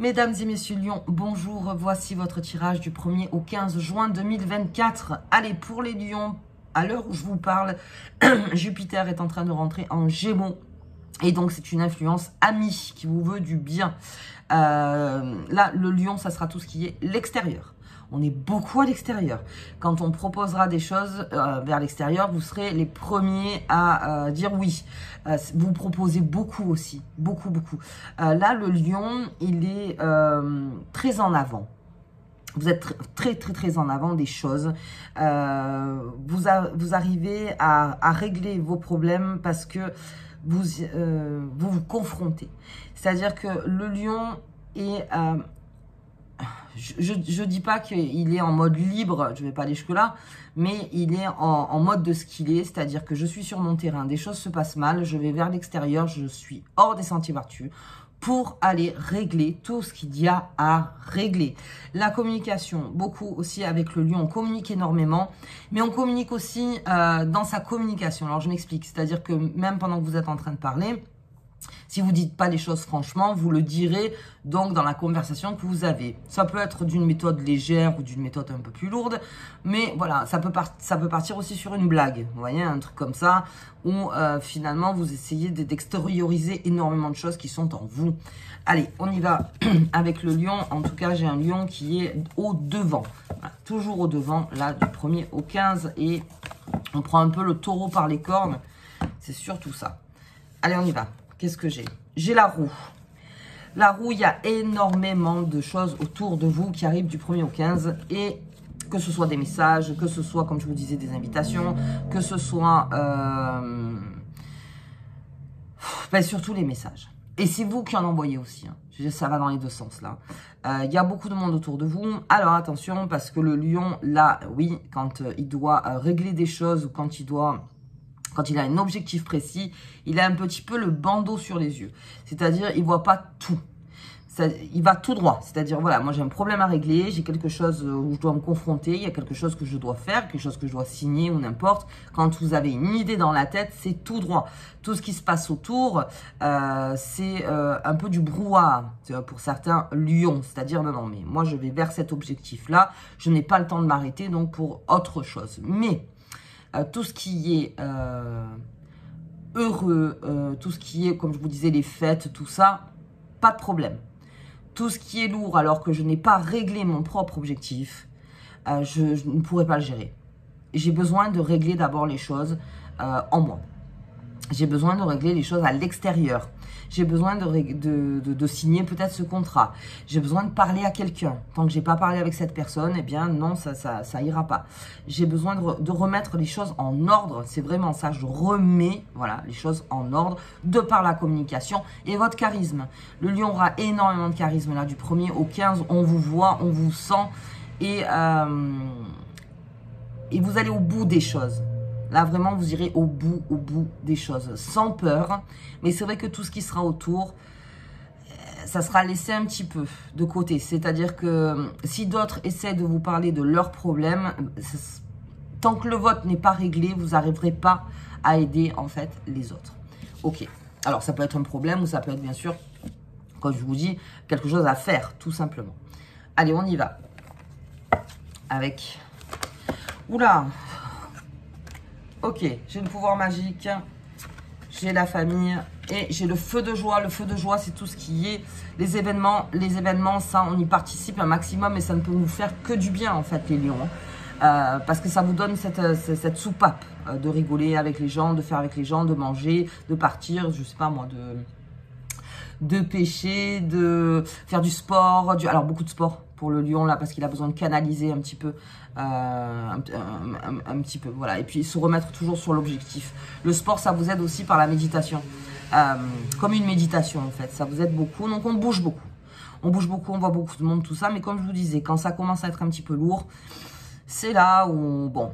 Mesdames et messieurs Lions, bonjour, voici votre tirage du 1er au 15 juin 2024. Allez, pour les Lions, à l'heure où je vous parle, Jupiter est en train de rentrer en Gémeaux. Et donc, c'est une influence amie qui vous veut du bien. Là, le Lion, ça sera tout ce qui est l'extérieur. On est beaucoup à l'extérieur. Quand on proposera des choses vers l'extérieur, vous serez les premiers à dire oui. Vous proposez beaucoup aussi. Beaucoup. Là, le Lion, il est très en avant. Vous êtes très en avant des choses. Vous arrivez à régler vos problèmes parce que vous confrontez. C'est-à-dire que le Lion est... je dis pas qu'il est en mode libre, je vais pas aller jusque-là, mais il est en mode de ce qu'il est, c'est-à-dire que je suis sur mon terrain, des choses se passent mal, je vais vers l'extérieur, je suis hors des sentiers battus pour aller régler tout ce qu'il y a à régler. La communication, beaucoup aussi avec le Lion, on communique énormément, mais on communique aussi dans sa communication. Alors je m'explique, c'est-à-dire que même pendant que vous êtes en train de parler, si vous ne dites pas les choses franchement, vous le direz donc dans la conversation que vous avez. Ça peut être d'une méthode légère ou d'une méthode un peu plus lourde, mais voilà, ça peut partir aussi sur une blague. Vous voyez, un truc comme ça, où finalement vous essayez d'extérioriser énormément de choses qui sont en vous. Allez, on y va avec le Lion. En tout cas, j'ai un Lion qui est au devant. Voilà, toujours au devant, là, du 1er au 15. Et on prend un peu le taureau par les cornes. C'est surtout ça. Allez, on y va. Qu'est-ce que j'ai? J'ai la roue. La roue, il y a énormément de choses autour de vous qui arrivent du 1er au 15. Et que ce soit des messages, que ce soit, comme je vous disais, des invitations, que ce soit... surtout les messages. Et c'est vous qui en envoyez aussi. Hein. Je veux dire, ça va dans les deux sens, là. Il y a beaucoup de monde autour de vous. Alors, attention, parce que le Lion, là, oui, quand il doit régler des choses ou quand il a un objectif précis, il a un petit peu le bandeau sur les yeux. C'est-à-dire, il ne voit pas tout. Il va tout droit. C'est-à-dire, voilà, moi j'ai un problème à régler, j'ai quelque chose où je dois me confronter, il y a quelque chose que je dois faire, quelque chose que je dois signer ou n'importe. Quand vous avez une idée dans la tête, c'est tout droit. Tout ce qui se passe autour, c'est un peu du brouhaha pour certains Lions. C'est-à-dire, non, mais moi je vais vers cet objectif-là, je n'ai pas le temps de m'arrêter, donc pour autre chose. Mais... tout ce qui est heureux, tout ce qui est, comme je vous disais, les fêtes, tout ça, pas de problème. Tout ce qui est lourd, alors que je n'ai pas réglé mon propre objectif, je ne pourrais pas le gérer. J'ai besoin de régler d'abord les choses en moi. J'ai besoin de régler les choses à l'extérieur. J'ai besoin de signer peut-être ce contrat. J'ai besoin de parler à quelqu'un. Tant que je n'ai pas parlé avec cette personne, eh bien non, ça ira pas. J'ai besoin de remettre les choses en ordre. C'est vraiment ça. Je remets voilà, les choses en ordre de par la communication et votre charisme. Le Lion aura énormément de charisme là du 1er au 15. On vous voit, on vous sent et vous allez au bout des choses. Là, vraiment, vous irez au bout des choses, sans peur. Mais c'est vrai que tout ce qui sera autour, ça sera laissé un petit peu de côté. C'est-à-dire que si d'autres essaient de vous parler de leurs problèmes, tant que le vôtre n'est pas réglé, vous n'arriverez pas à aider, en fait, les autres. Ok. Alors, ça peut être un problème ou ça peut être, bien sûr, comme je vous dis, quelque chose à faire, tout simplement. Allez, on y va. Avec... Oula! Ok, j'ai le pouvoir magique, j'ai la famille et j'ai le feu de joie. Le feu de joie, c'est tout ce qui est les événements. Les événements, ça, on y participe un maximum et ça ne peut nous faire que du bien, en fait, les Lions. Parce que ça vous donne cette soupape de rigoler avec les gens, de faire avec les gens, de manger, de partir, je sais pas moi, de pêcher, de faire du sport. Alors, beaucoup de sport pour le Lion, là, parce qu'il a besoin de canaliser un petit peu. Un petit peu, voilà. Et puis, se remettre toujours sur l'objectif. Le sport, ça vous aide aussi par la méditation. Comme une méditation, en fait. Ça vous aide beaucoup. Donc, on bouge beaucoup. On bouge beaucoup, on voit beaucoup de monde, tout ça. Mais comme je vous disais, quand ça commence à être un petit peu lourd, c'est là où, bon...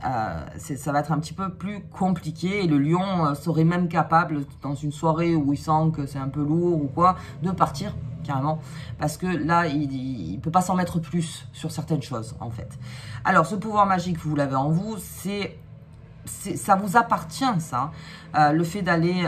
ça va être un petit peu plus compliqué et le Lion serait même capable dans une soirée où il sent que c'est un peu lourd ou quoi, de partir carrément, parce que là il peut pas s'en mettre plus sur certaines choses en fait. Alors ce pouvoir magique, vous l'avez en vous, ça vous appartient ça, le fait d'aller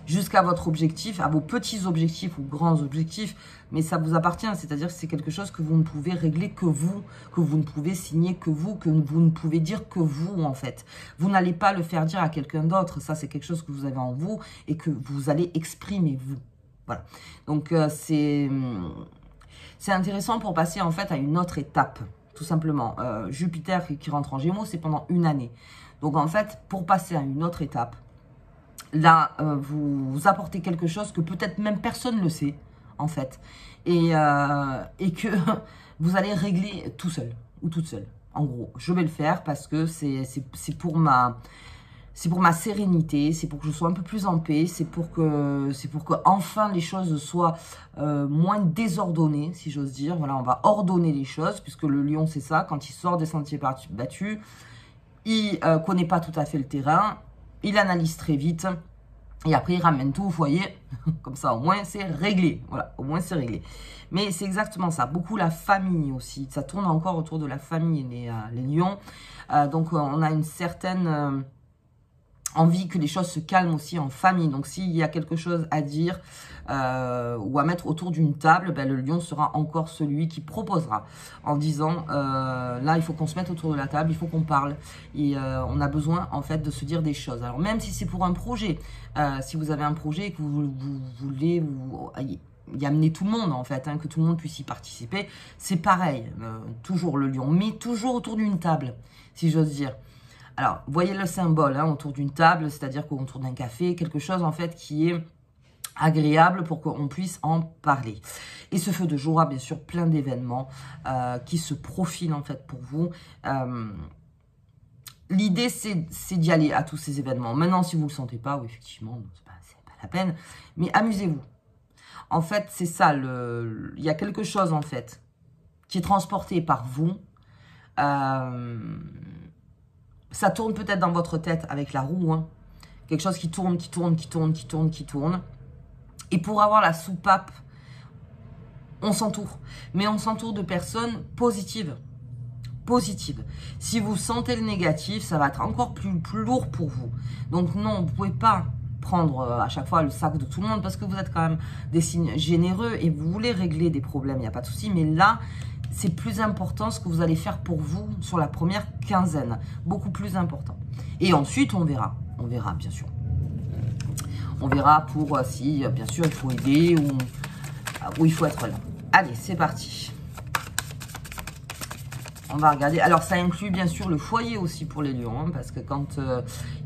jusqu'à votre objectif, à vos petits objectifs ou grands objectifs, mais ça vous appartient, c'est-à-dire que c'est quelque chose que vous ne pouvez régler que vous ne pouvez signer que vous ne pouvez dire que vous, en fait. Vous n'allez pas le faire dire à quelqu'un d'autre, ça c'est quelque chose que vous avez en vous et que vous allez exprimer vous. Voilà. Donc c'est intéressant pour passer en fait à une autre étape, tout simplement. Jupiter qui rentre en Gémeaux, c'est pendant une année. Donc en fait, pour passer à une autre étape, là, vous apportez quelque chose que peut-être même personne ne le sait, en fait. Et que vous allez régler tout seul ou toute seule. En gros, je vais le faire parce que c'est pour ma sérénité, c'est pour que je sois un peu plus en paix, c'est pour que enfin les choses soient moins désordonnées, si j'ose dire. Voilà, on va ordonner les choses, puisque le lion, c'est ça, quand il sort des sentiers battus, il connaît pas tout à fait le terrain, il analyse très vite, et après il ramène tout au foyer, comme ça au moins c'est réglé, voilà, au moins c'est réglé. Mais c'est exactement ça, beaucoup la famille aussi, ça tourne encore autour de la famille, les lions, donc on a une certaine envie que les choses se calment aussi en famille. Donc s'il y a quelque chose à dire ou à mettre autour d'une table, ben, le lion sera encore celui qui proposera en disant là il faut qu'on se mette autour de la table, il faut qu'on parle et on a besoin en fait de se dire des choses. Alors même si c'est pour un projet, si vous avez un projet et que vous voulez y amener tout le monde en fait, hein, que tout le monde puisse y participer, c'est pareil, toujours le lion, mais toujours autour d'une table, si j'ose dire. Alors, voyez le symbole hein, autour d'une table, c'est-à-dire qu'autour d'un café, quelque chose en fait qui est agréable pour qu'on puisse en parler. Et ce feu de joie, bien sûr, plein d'événements qui se profilent en fait pour vous. L'idée, c'est d'y aller à tous ces événements. Maintenant, si vous ne le sentez pas, oui, effectivement, c'est pas la peine, mais amusez-vous. En fait, c'est ça, il y a quelque chose en fait qui est transporté par vous. Ça tourne peut-être dans votre tête avec la roue, hein. Quelque chose qui tourne, qui tourne, qui tourne, qui tourne, qui tourne. Et pour avoir la soupape, on s'entoure. Mais on s'entoure de personnes positives. Positives. Si vous sentez le négatif, ça va être encore plus lourd pour vous. Donc non, vous ne pouvez pas prendre à chaque fois le sac de tout le monde parce que vous êtes quand même des signes généreux et vous voulez régler des problèmes, il n'y a pas de souci. Mais là, c'est plus important ce que vous allez faire pour vous sur la première quinzaine. Beaucoup plus important. Et ensuite, on verra. On verra, bien sûr. On verra pour si, bien sûr, il faut aider ou il faut être là. Allez, c'est parti. On va regarder. Alors, ça inclut, bien sûr, le foyer aussi pour les lions. Hein, parce que quand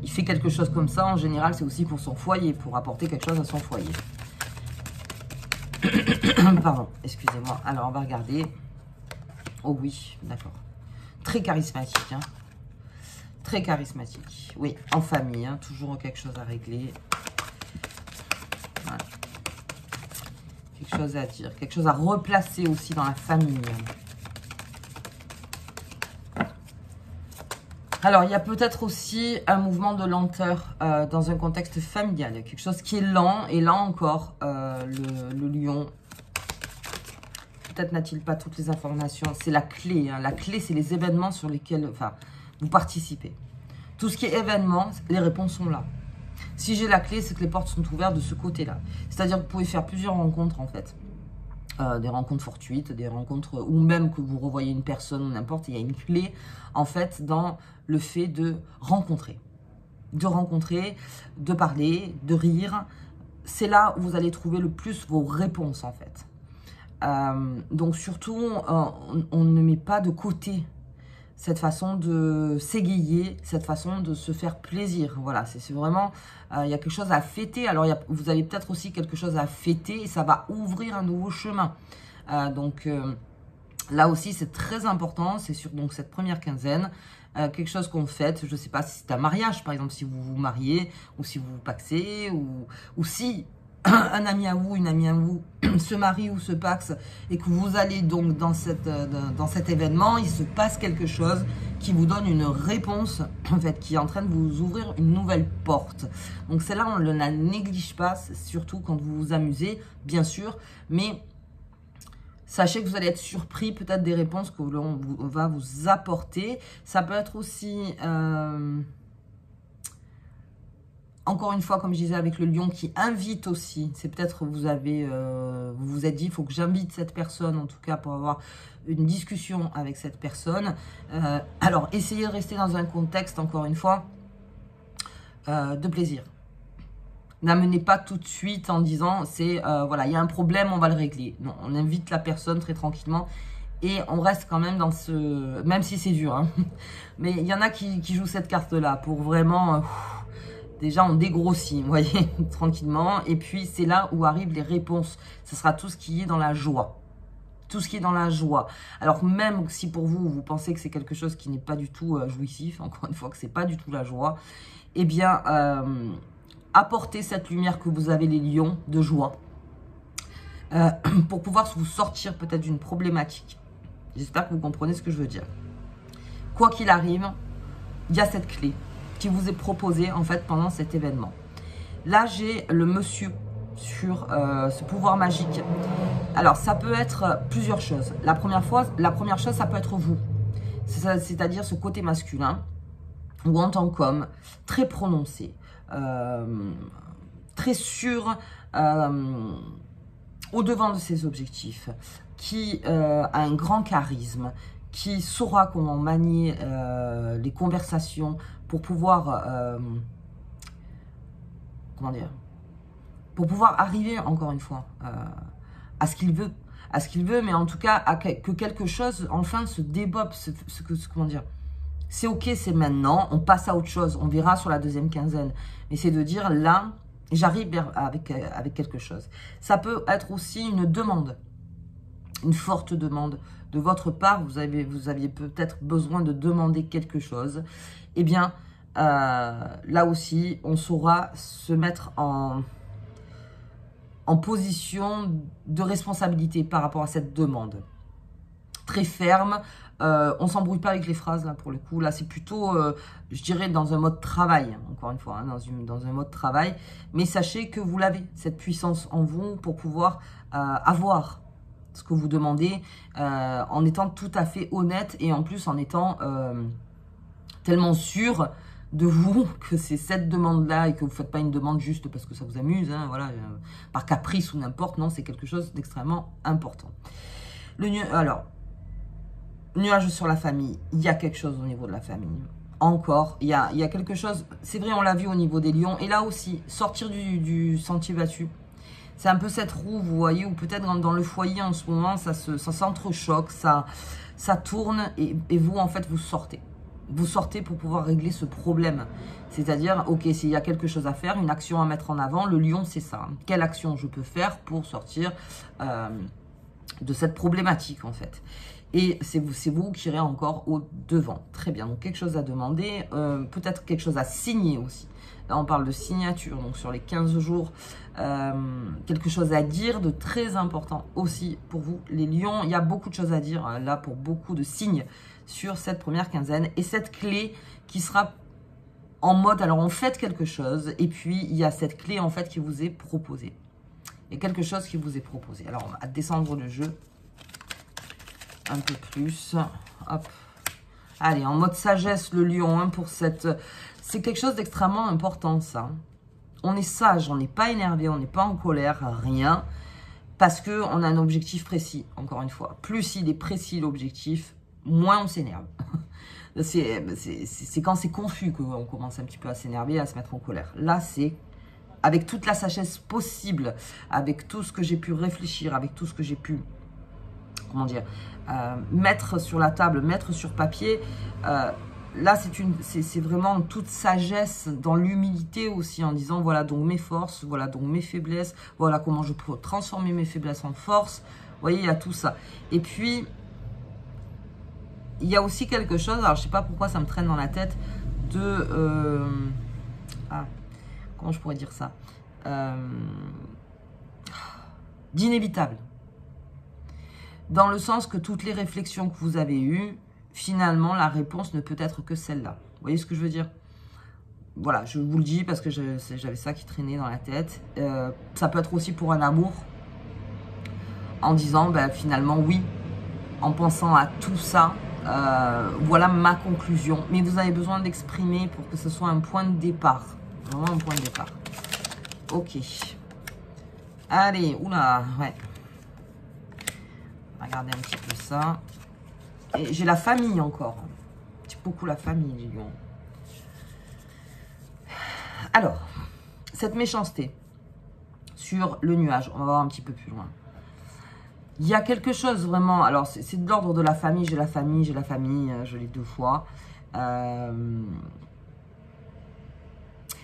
il fait quelque chose comme ça, en général, c'est aussi pour son foyer. Pour apporter quelque chose à son foyer. Pardon, excusez-moi. Alors, on va regarder. Oh oui, d'accord. Très charismatique, hein. Très charismatique. Oui, en famille, hein, toujours quelque chose à régler. Voilà. Quelque chose à dire, quelque chose à replacer aussi dans la famille. Alors, il y a peut-être aussi un mouvement de lenteur dans un contexte familial. Il y a quelque chose qui est lent, et là encore, le lion... Peut-être n'a-t-il pas toutes les informations. C'est la clé. Hein. La clé, c'est les événements sur lesquels vous participez. Tout ce qui est événement, les réponses sont là. Si j'ai la clé, c'est que les portes sont ouvertes de ce côté-là. C'est-à-dire que vous pouvez faire plusieurs rencontres, en fait. Des rencontres fortuites, des rencontres... Ou même que vous revoyez une personne ou n'importe. Il y a une clé, en fait, dans le fait de rencontrer. De rencontrer, de parler, de rire. C'est là où vous allez trouver le plus vos réponses, en fait. Donc surtout, on ne met pas de côté cette façon de s'égayer, cette façon de se faire plaisir. Voilà, c'est vraiment, il y a quelque chose à fêter. Alors, vous avez peut-être aussi quelque chose à fêter et ça va ouvrir un nouveau chemin. Donc, là aussi, c'est très important. C'est sur donc, cette première quinzaine. Quelque chose qu'on fête, je ne sais pas si c'est un mariage, par exemple, si vous vous mariez ou si vous vous paxez ou si... un ami à vous, une amie à vous se marie ou se paxe et que vous allez donc dans cet événement, il se passe quelque chose qui vous donne une réponse en fait, qui est en train de vous ouvrir une nouvelle porte. Donc celle-là, on ne la néglige pas, surtout quand vous vous amusez, bien sûr, mais sachez que vous allez être surpris peut-être des réponses que l'on va vous apporter. Ça peut être aussi... encore une fois, comme je disais, avec le lion qui invite aussi, c'est peut-être vous vous êtes dit, il faut que j'invite cette personne, en tout cas pour avoir une discussion avec cette personne. Alors, essayez de rester dans un contexte, encore une fois, de plaisir. N'amenez pas tout de suite en disant, voilà, il y a un problème, on va le régler. Non, on invite la personne très tranquillement et on reste quand même dans ce... Même si c'est dur, hein. Mais il y en a qui jouent cette carte-là pour vraiment... déjà, on dégrossit, vous voyez, tranquillement. Et puis, c'est là où arrivent les réponses. Ce sera tout ce qui est dans la joie. Tout ce qui est dans la joie. Alors, même si pour vous, vous pensez que c'est quelque chose qui n'est pas du tout jouissif, encore une fois, que c'est pas du tout la joie, eh bien, apportez cette lumière que vous avez, les lions, de joie, pour pouvoir vous sortir peut-être d'une problématique. J'espère que vous comprenez ce que je veux dire. Quoi qu'il arrive, il y a cette clé qui vous est proposée en fait pendant cet événement. Là, j'ai le monsieur sur ce pouvoir magique. Alors, ça peut être plusieurs choses. La première chose, ça peut être vous. C'est-à-dire ce côté masculin, ou en tant qu'homme, très prononcé, très sûr, au-devant de ses objectifs, qui a un grand charisme, qui saura comment manier les conversations pour pouvoir, comment dire, pour pouvoir arriver, encore une fois, à ce qu'il veut, mais en tout cas, que quelque chose, enfin, se déboppe, comment dire, c'est ok, c'est maintenant, on passe à autre chose, on verra sur la deuxième quinzaine, mais c'est de dire, là, j'arrive avec quelque chose. Ça peut être aussi une demande, une forte demande de votre part, vous aviez peut-être besoin de demander quelque chose, eh bien, là aussi, on saura se mettre en position de responsabilité par rapport à cette demande. Très ferme, on s'embrouille pas avec les phrases, là, pour le coup. Là, c'est plutôt, je dirais, dans un mode travail, encore une fois, hein, dans un mode travail. Mais sachez que vous l'avez, cette puissance en vous pour pouvoir avoir ce que vous demandez, en étant tout à fait honnête et en plus en étant tellement sûr de vous que c'est cette demande-là et que vous ne faites pas une demande juste parce que ça vous amuse, hein, voilà, par caprice ou n'importe, non, c'est quelque chose d'extrêmement important. Alors, nuage sur la famille, il y a quelque chose au niveau de la famille. Encore, il y a quelque chose, c'est vrai, on l'a vu au niveau des lions, et là aussi, sortir du sentier battu. C'est un peu cette roue, vous voyez, ou peut-être dans le foyer en ce moment, ça s'entrechoque, ça tourne, et vous, en fait, vous sortez. Vous sortez pour pouvoir régler ce problème. C'est-à-dire, ok, s'il y a quelque chose à faire, une action à mettre en avant, le lion, c'est ça. Quelle action je peux faire pour sortir de cette problématique, en fait. Et c'est vous qui irez encore au devant. Très bien, donc quelque chose à demander, peut-être quelque chose à signer aussi. Là, on parle de signature, donc sur les 15 jours, quelque chose à dire de très important aussi pour vous, les lions. Il y a beaucoup de choses à dire, hein, là, pour beaucoup de signes sur cette première quinzaine. Et cette clé qui sera en mode, alors on fait quelque chose, et puis il y a cette clé, en fait, qui vous est proposée. Il y a quelque chose qui vous est proposé. Alors, on va descendre le jeu un peu plus. Hop. Allez, en mode sagesse, le lion, hein, pour cette... C'est quelque chose d'extrêmement important, ça. On est sage, on n'est pas énervé, on n'est pas en colère, rien. Parce qu'on a un objectif précis, encore une fois. Plus il est précis, l'objectif, moins on s'énerve. C'est quand c'est confus qu'on commence un petit peu à s'énerver, à se mettre en colère. Là, c'est avec toute la sagesse possible, avec tout ce que j'ai pu réfléchir, avec tout ce que j'ai pu... Comment dire, mettre sur la table, mettre sur papier. Là, c'est vraiment toute sagesse dans l'humilité aussi, en disant voilà donc mes forces, voilà donc mes faiblesses, voilà comment je peux transformer mes faiblesses en force. Vous voyez, il y a tout ça. Et puis, il y a aussi quelque chose, alors je ne sais pas pourquoi ça me traîne dans la tête, de... comment je pourrais dire ça, d'inévitable. Dans le sens que toutes les réflexions que vous avez eues, finalement, la réponse ne peut être que celle-là. Vous voyez ce que je veux dire? Voilà, je vous le dis parce que j'avais ça qui traînait dans la tête. Ça peut être aussi pour un amour, en disant, ben, finalement, oui, en pensant à tout ça, voilà ma conclusion. Mais vous avez besoin d'exprimer pour que ce soit un point de départ. vraiment un point de départ. Ok. Allez, oula, ouais. Regardez un petit peu ça. Et j'ai la famille encore. J'ai beaucoup la famille, les lions. Alors, cette méchanceté sur le nuage, on va voir un petit peu plus loin. Il y a quelque chose vraiment, alors c'est de l'ordre de la famille, j'ai la famille, je l'ai 2 fois.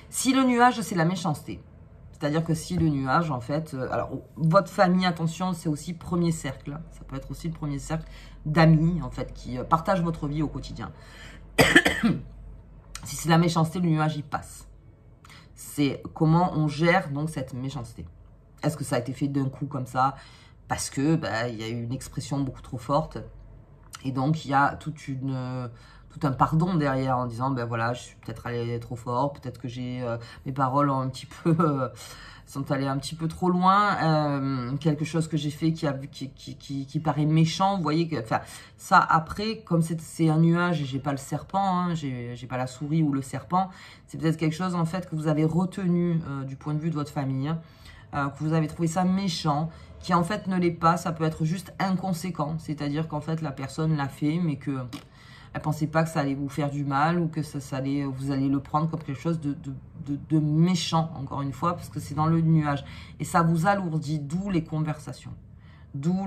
Si le nuage, c'est la méchanceté, c'est-à-dire que si le nuage, en fait, alors votre famille, attention, c'est aussi premier cercle, ça peut être aussi le premier cercle d'amis, en fait, qui partagent votre vie au quotidien. Si c'est la méchanceté, le nuage, il passe. C'est comment on gère donc cette méchanceté. Est-ce que ça a été fait d'un coup comme ça? Parce que il y a eu une expression beaucoup trop forte. Et donc, il y a tout un pardon derrière en disant, ben voilà, je suis peut-être allé trop fort. Peut-être que mes paroles ont un petit peu, sont allées un petit peu trop loin. Quelque chose que j'ai fait qui paraît méchant. Vous voyez que, enfin, ça après, comme c'est un nuage et j'ai pas le serpent, hein, j'ai pas la souris ou le serpent, c'est peut-être quelque chose en fait que vous avez retenu du point de vue de votre famille. Que vous avez trouvé ça méchant, qui en fait ne l'est pas, ça peut être juste inconséquent, c'est-à-dire qu'en fait la personne l'a fait, mais que elle pensait pas que ça allait vous faire du mal, ou que vous allez le prendre comme quelque chose de méchant, encore une fois, parce que c'est dans le nuage, et ça vous alourdit, d'où les conversations, d'où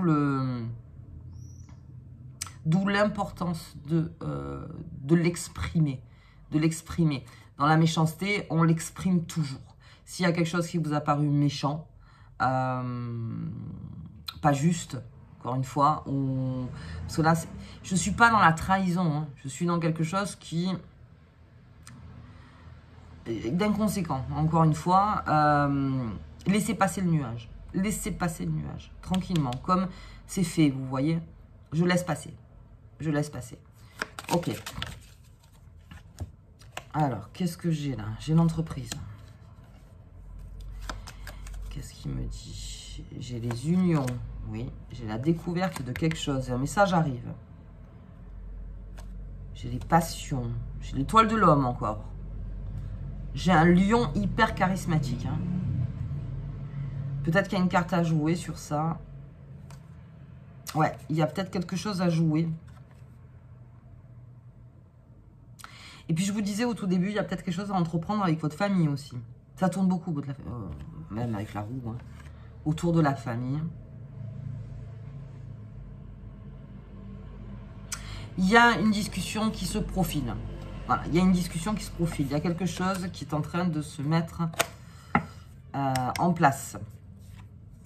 l'importance de l'exprimer, Dans la méchanceté, on l'exprime toujours. S'il y a quelque chose qui vous a paru méchant, pas juste, encore une fois, parce que là, je ne suis pas dans la trahison, hein. Je suis dans quelque chose d'inconséquent, encore une fois. Laissez passer le nuage. Laissez passer le nuage, tranquillement, comme c'est fait, vous voyez. Je laisse passer. Je laisse passer. Ok. Alors, qu'est-ce que j'ai là? J'ai l'entreprise. Qu'est-ce qu'il me dit? J'ai les unions, oui. J'ai la découverte de quelque chose. Un message arrive. J'ai les passions. J'ai l'étoile de l'homme encore. J'ai un lion hyper charismatique. Hein. Peut-être qu'il y a une carte à jouer sur ça. Ouais, il y a peut-être quelque chose à jouer. Et puis je vous disais au tout début, il y a peut-être quelque chose à entreprendre avec votre famille aussi. Ça tourne beaucoup, même avec la roue, hein, autour de la famille. Il y a une discussion qui se profile. Voilà, il y a une discussion qui se profile. Il y a quelque chose qui est en train de se mettre en place.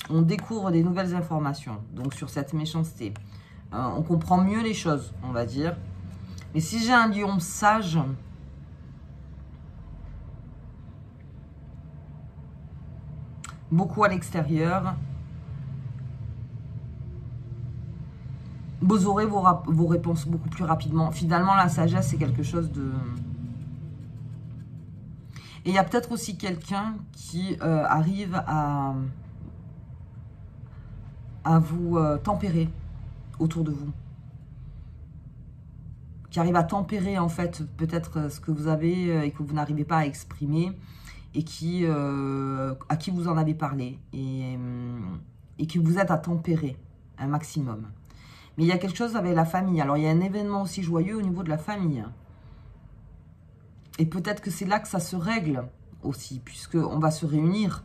On découvre des nouvelles informations, donc sur cette méchanceté. On comprend mieux les choses, on va dire. Mais si j'ai un lion sage... beaucoup à l'extérieur. Vous aurez vos réponses beaucoup plus rapidement. Finalement, la sagesse, c'est quelque chose de... Et il y a peut-être aussi quelqu'un qui arrive à vous tempérer autour de vous. Qui arrive à tempérer, en fait, peut-être ce que vous avez et que vous n'arrivez pas à exprimer. Et à qui vous en avez parlé, et qui vous aide à tempérer un maximum. Mais il y a quelque chose avec la famille. Alors, il y a un événement aussi joyeux au niveau de la famille. Et peut-être que c'est là que ça se règle aussi, puisqu'on va se réunir.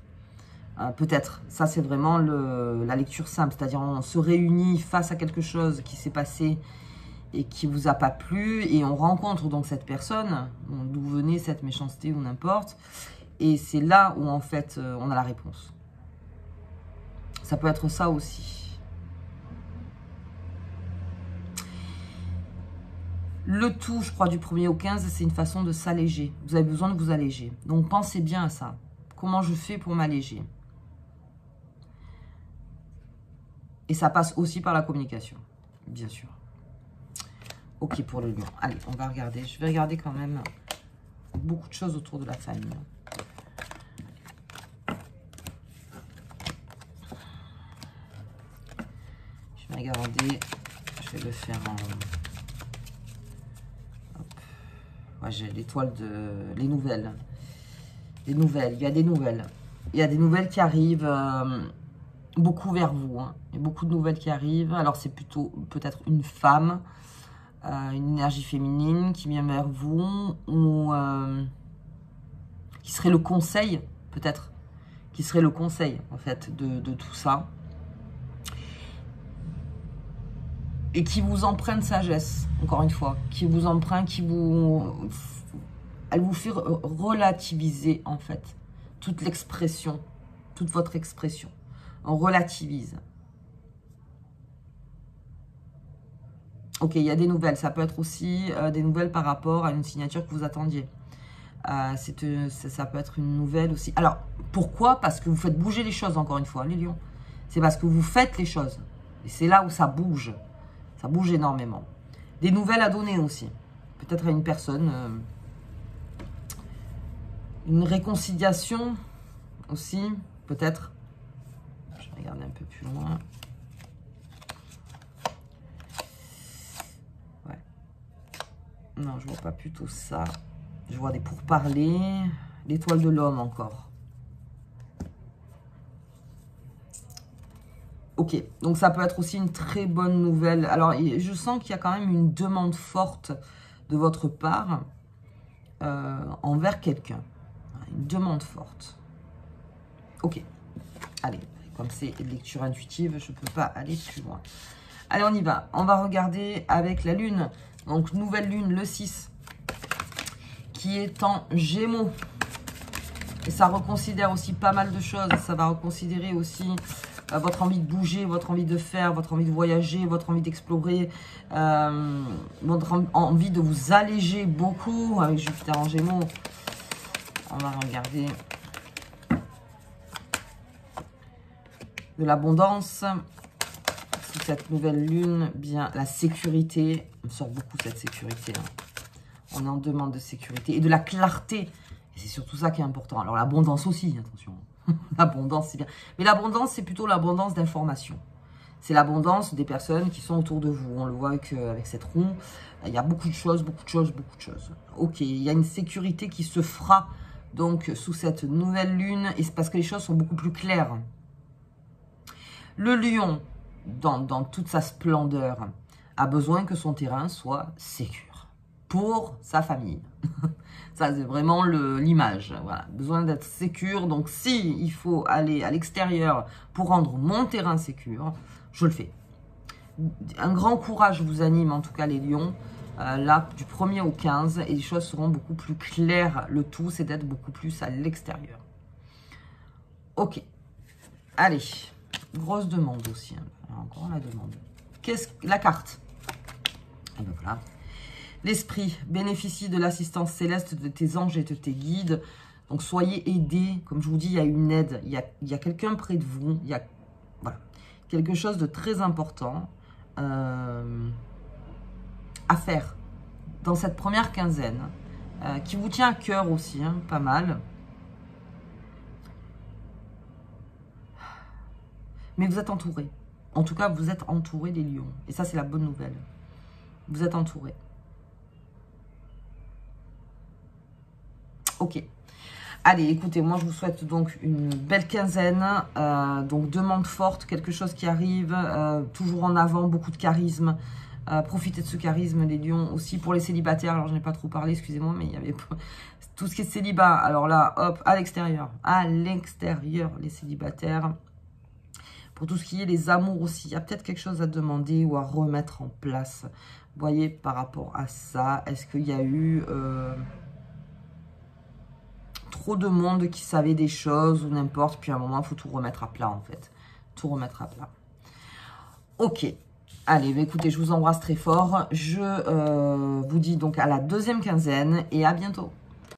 Peut-être. Ça, c'est vraiment la lecture simple. C'est-à-dire, on se réunit face à quelque chose qui s'est passé et qui ne vous a pas plu. Et on rencontre donc cette personne, d'où venait cette méchanceté ou n'importe. Et c'est là où, en fait, on a la réponse. Ça peut être ça aussi. Le tout, je crois, du 1er au 15, c'est une façon de s'alléger. Vous avez besoin de vous alléger. Donc, pensez bien à ça. Comment je fais pour m'alléger? Et ça passe aussi par la communication, bien sûr. Ok, pour le lion. Allez, on va regarder. Je vais regarder quand même beaucoup de choses autour de la famille. Regardez, je vais le faire en... Ouais, j'ai l'étoile de... les nouvelles. Des nouvelles, il y a des nouvelles. Il y a des nouvelles qui arrivent beaucoup vers vous. Hein. Il y a beaucoup de nouvelles qui arrivent. Alors, c'est plutôt peut-être une femme, une énergie féminine qui vient vers vous, ou qui serait le conseil, peut-être, qui serait le conseil, en fait, de tout ça. Et qui vous emprunte sagesse, encore une fois, qui vous emprunte, elle vous fait relativiser, en fait, toute l'expression, toute votre expression. On relativise. Ok, il y a des nouvelles. Ça peut être aussi des nouvelles par rapport à une signature que vous attendiez. Ça peut être une nouvelle aussi. Alors, pourquoi? Parce que vous faites bouger les choses, encore une fois, les lions. C'est parce que vous faites les choses. Et c'est là où ça bouge. Ça bouge énormément. Des nouvelles à donner aussi. Peut-être à une personne. Une réconciliation aussi, peut-être. Je vais regarder un peu plus loin. Ouais. Non, je vois pas plutôt ça. Je vois des pourparlers. L'étoile de l'homme encore. Ok, donc ça peut être aussi une très bonne nouvelle. Alors, je sens qu'il y a quand même une demande forte de votre part envers quelqu'un. Une demande forte. Ok, allez, comme c'est lecture intuitive, je ne peux pas aller plus loin. Allez, on y va. On va regarder avec la lune. Donc, nouvelle lune, le 6, qui est en Gémeaux. Et ça reconsidère aussi pas mal de choses. Ça va reconsidérer aussi votre envie de bouger, votre envie de faire, votre envie de voyager, votre envie d'explorer, votre envie de vous alléger beaucoup avec Jupiter en Gémeaux. On va regarder de l'abondance. Sous cette nouvelle lune, bien la sécurité. On sort beaucoup cette sécurité. Hein. On est en demande de sécurité et de la clarté. Et c'est surtout ça qui est important. Alors l'abondance aussi, attention. L'abondance, c'est bien. Mais l'abondance, c'est plutôt l'abondance d'informations. C'est l'abondance des personnes qui sont autour de vous. On le voit avec cette roue. Il y a beaucoup de choses, beaucoup de choses, beaucoup de choses. Ok, il y a une sécurité qui se fera donc sous cette nouvelle lune. Et c'est parce que les choses sont beaucoup plus claires. Le lion, dans toute sa splendeur, a besoin que son terrain soit sécure pour sa famille. Ça, c'est vraiment l'image. Voilà, besoin d'être sécure. Donc, si il faut aller à l'extérieur pour rendre mon terrain sécure, je le fais. Un grand courage vous anime, en tout cas, les lions. Là, du 1er au 15, et les choses seront beaucoup plus claires. Le tout, c'est d'être beaucoup plus à l'extérieur. Ok. Allez. Grosse demande aussi. Hein. Encore la demande. Qu'est-ce que la carte? Et donc là. L'esprit bénéficie de l'assistance céleste de tes anges et de tes guides. Donc, soyez aidés. Comme je vous dis, il y a une aide. Il y a quelqu'un près de vous. Il y a voilà, quelque chose de très important à faire dans cette première quinzaine. Qui vous tient à cœur aussi, hein, pas mal. Mais vous êtes entourés. En tout cas, vous êtes entourés des lions. Et ça, c'est la bonne nouvelle. Vous êtes entourés. Ok. Allez, écoutez, moi je vous souhaite donc une belle quinzaine. Donc demande forte, quelque chose qui arrive, toujours en avant, beaucoup de charisme. Profitez de ce charisme, les lions aussi pour les célibataires. Alors je n'ai pas trop parlé, excusez-moi, mais il y avait tout ce qui est célibat. Alors là, hop, à l'extérieur, les célibataires. Pour tout ce qui est les amours aussi, il y a peut-être quelque chose à demander ou à remettre en place. Vous voyez, par rapport à ça, est-ce qu'il y a eu trop de monde qui savait des choses ou n'importe, puis à un moment, il faut tout remettre à plat, en fait. Tout remettre à plat. Ok. Allez, bah écoutez, je vous embrasse très fort. Je vous dis donc à la deuxième quinzaine et à bientôt.